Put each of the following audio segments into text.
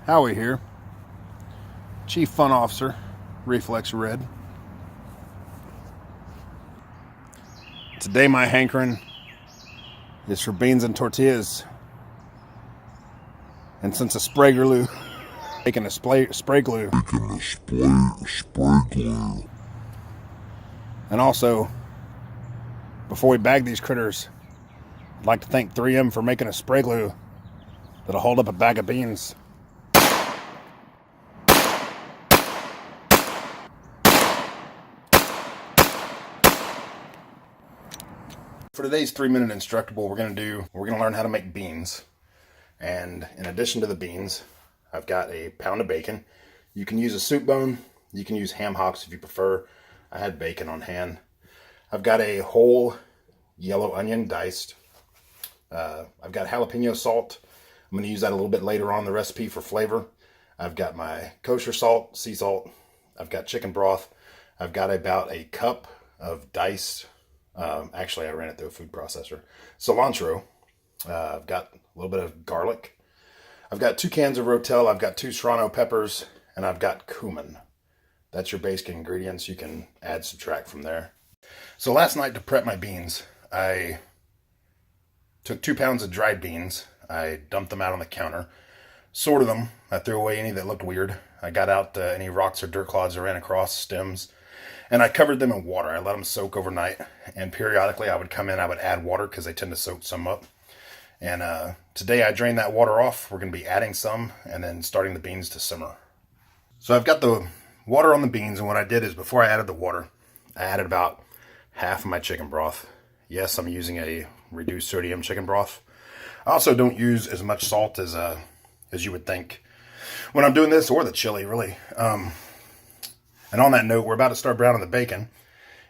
Howie here, Chief Fun Officer, Reflex Red. Today my hankering is for beans and tortillas. And since a spray glue, making a spray glue. And also, before we bag these critters, I'd like to thank 3M for making a spray glue that'll hold up a bag of beans. For today's 3-minute Instructable, we're going to learn how to make beans. And in addition to the beans, I've got a pound of bacon. You can use a soup bone. You can use ham hocks if you prefer. I had bacon on hand. I've got a whole yellow onion diced. I've got jalapeno salt. I'm going to use that a little bit later on in the recipe for flavor. I've got my kosher salt, sea salt. I've got chicken broth. I've got about a cup of diced, actually I ran it through a food processor, cilantro. I've got a little bit of garlic. I've got 2 cans of Rotel. I've got 2 serrano peppers, and I've got cumin. That's your basic ingredients. You can add, subtract from there. So last night to prep my beans, I took 2 pounds of dried beans. I dumped them out on the counter, sorted them. I threw away any that looked weird. I got out any rocks or dirt clods that ran across stems, and I covered them in water. I let them soak overnight, and periodically I would come in, I would add water because they tend to soak some up. And today I drained that water off. We're going to be adding some and then starting the beans to simmer. So I've got the water on the beans, and what I did is before I added the water, I added about half of my chicken broth. Yes, I'm using a reduced sodium chicken broth. I also don't use as much salt as you would think when I'm doing this, or the chili, really. And on that note, we're about to start browning the bacon.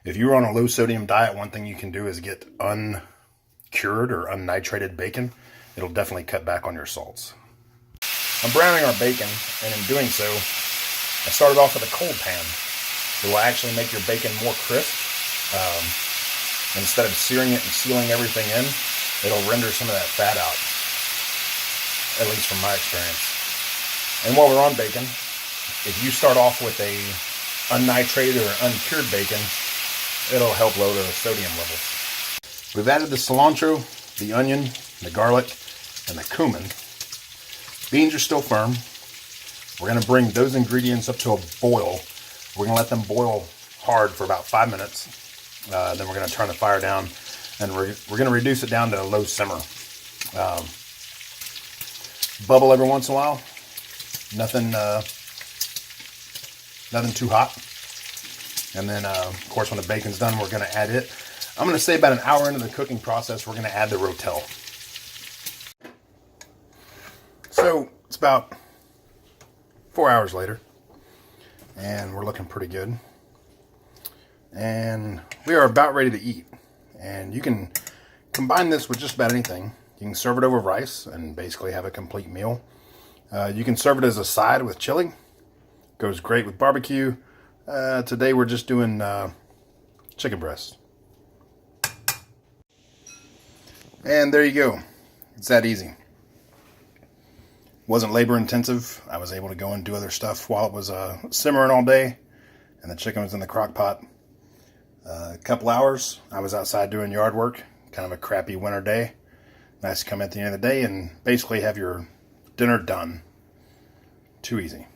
If you're on a low sodium diet, one thing you can do is get uncured or unnitrated bacon. It'll definitely cut back on your salts. I'm browning our bacon, and in doing so, I started off with a cold pan. It will actually make your bacon more crisp. Instead of searing it and sealing everything in, it'll render some of that fat out, at least from my experience. And while we're on bacon, if you start off with a unnitrated or uncured bacon, it'll help lower the sodium levels. We've added the cilantro, the onion, the garlic, and the cumin. Beans are still firm. We're going to bring those ingredients up to a boil. We're going to let them boil hard for about 5 minutes. Then we're going to turn the fire down, and we're going to reduce it down to a low simmer. Bubble every once in a while. Nothing too hot. And then, of course, when the bacon's done, we're going to add it. I'm going to say about an hour into the cooking process, we're going to add the Rotel. So it's about 4 hours later, and we're looking pretty good. And we are about ready to eat. And you can combine this with just about anything. You can serve it over rice and basically have a complete meal. You can serve it as a side with chili. Goes great with barbecue. Today we're just doing chicken breast. And there you go. It's that easy. Wasn't labor intensive. I was able to go and do other stuff while it was simmering all day, and the chicken was in the crock pot. A couple hours, I was outside doing yard work. Kind of a crappy winter day. Nice to come at the end of the day and basically have your dinner done. Too easy.